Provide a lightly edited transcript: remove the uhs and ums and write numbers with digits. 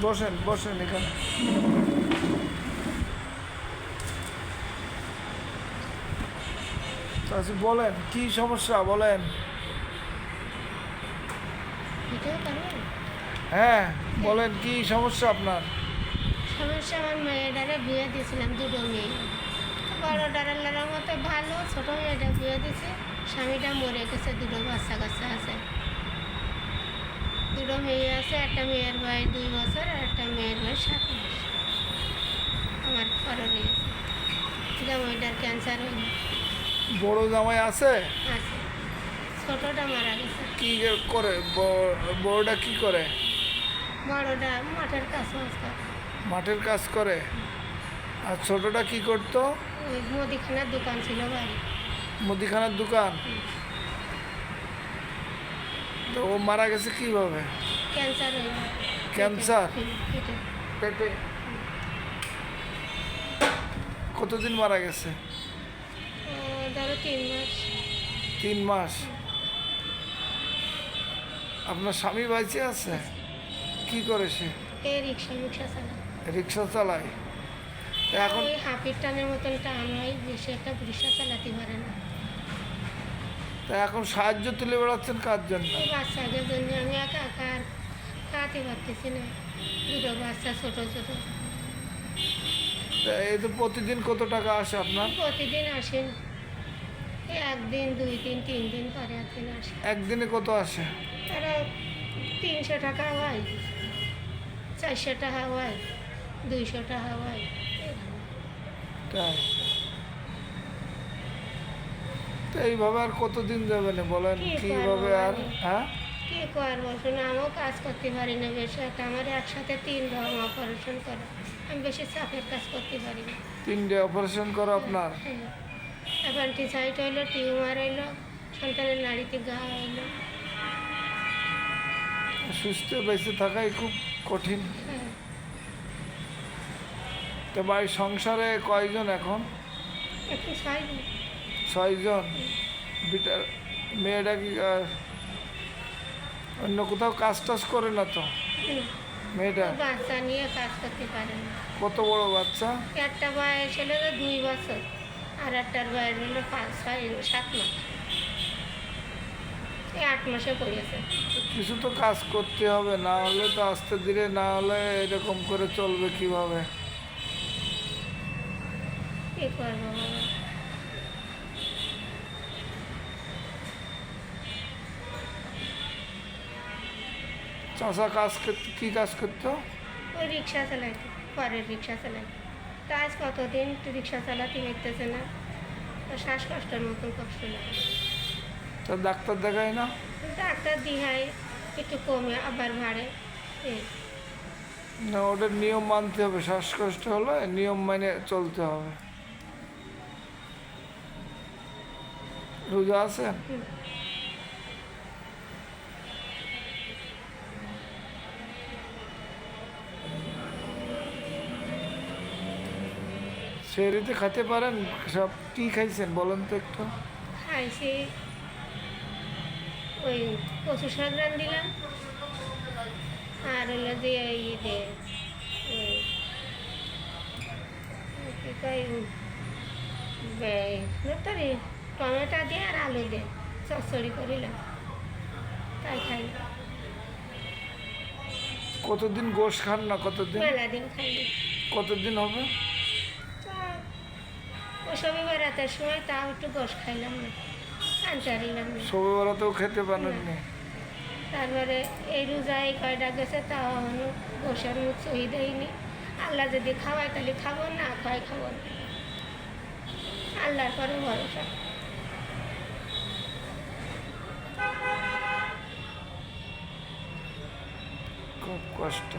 বসেন বসেন এখানে। আচ্ছা বলেন কি সমস্যা বলেন। হ্যাঁ বলেন কি সমস্যা আপনার। সমস্যা, আমার মেয়েটারে বিয়ে দিয়েছিলাম, দুটো মেয়ে। বড় ডারাল্লার মতো ভালো, ছোট মেয়েটা বিয়ে দিয়েছে, স্বামীটা মরে গেছে, দুটো বাচ্চা কাচ্চা আছে। দুটো মেয়ে আছে, একটা মেয়ের বয়স 2 বছর আর একটা মেয়ের বয়স 7 মাস। আমার পরে রয়েছে জামাইটার ক্যান্সার হইল। বড় জামাই আছে? আছে, ছোটটা মারা গেছে। কি করে বড়টা কি করে? বড়টা মাঠের কাজ বাজ করে। মাঠের কাজ করে। আর ছোটটা কি করতো? ওই মুদিখানার দোকান ছিল বাড়ি। মুদিখানার দোকান। তো ও মারা গেছে কিভাবে? ক্যান্সার হইল। ক্যান্সার? পেটে। পেটে? কতদিন মারা গেছে? ধরো 3 মাস। 3 মাস। আপনার স্বামী বাইচে আছে? কি করে সে? এই রিক্সা চালায়। রিক্সা চালায়? তা এখন ওই হাফির টানের মতন টান হয়, বেশি একটা রিক্সা চালাতে পারে না। এখন সাহায্য তুলে বেড়াচ্ছেন কার জন্য? এই বাচ্চাদের জন্য আমি একা একা আর খাওয়াতে পারতেছি না, দুটো বাচ্চা ছোট ছোট। তা এই তো প্রতিদিন কত টাকা আসে আপনার? প্রতিদিন আসেন, এই 1 দিন 2 দিন 3 দিন পরে একদিন আসে। একদিনে কত আসে? তারা 300 টাকা হয়, 400 টাকা হয়, 200 টাকা হয়। তাই? তো এইভাবে আর কতদিন যাবে না বলেন? কি কিভাবে করবো আর? বলেন? হ্যাঁ কী করবো শোনো, আমিও কাজ করতে পারি না বেশি একটা, আমার একসাথে 3 রকম অপারেশন করে, আমি বেশি চাপের কাজ করতে পারি না। 3টে অপারেশন করো আপনার? অ্যাপেন্ডিসাইট হইলো, টিউমার হইলো, সন্তানের নাড়িতে ঘা হইলো। সুস্থ বেঁচে থাকাই খুব কঠিন। হ্যাঁ, তো বাড়ির সংসারে কয়জন এখন? একটু সাইজ 6 জন। বিটা মেয়েটা কি অন্য কোথাও কাজ টাজ করে না তো মেয়েটা? বাচ্চা নিয়ে কাজ করতে পারে না। কত বড় বাচ্চা? একটা বয়স হলো 2 বছর, আর একটার বয়স হলো 7 মাস। এই 8 মাসে পড়েছে। কিছু তো কাজ করতে হবে, না হলে তো আস্তে ধীরে, না হলে এরকম করে চলবে কিভাবে? কী করবো বাবা? চাষা কি কাজ করতো? ওই রিক্সা চালাইতে, পরের রিক্সা চালাইতে। কাজ কতদিন রিক্সা চালাতে পারতেছে না, তো শ্বাসকষ্টের মতন কষ্ট লাগে। তা ডাক্তার দেখায় না? ডাক্তার দিহায় একটু কমে আবার বাড়ে। এই না, ওদের নিয়ম মানতে হবে। শ্বাসকষ্ট হলে নিয়ম মেনে চলতে হবে। রোজা আছেন? হুম। সেরিতে খেতে পারেন সব? কি খাইছেন বলেন তো একটু। খাইছি, ওই কচু শাক রান দিলাম, আর হলো দিয়ে ওই কী কয় তরি টমেটো দিয়ে আর আলু দিয়ে চচ্চড়ি করিলাম, তাই খাই। কতদিন গোশ খান না? কতদিন? মেলা দিন খাই। কতদিন হবে? ওসবই বেড়াতে সময় তাও একটু গোশ খাইলাম না, আনচারিলাম না। সবে বেড়াতেও খেতে পারেননি? তারপরে এই রোজা এই কয়টা গেছে, তাও এখনো গোশের মুখ সহি দেয়নি। আল্লাহ যদি খাওয়ায় তাহলে খাবো, না খাওয়াই খাবো না, আল্লাহর পরে ভরসা। খুব কষ্ট।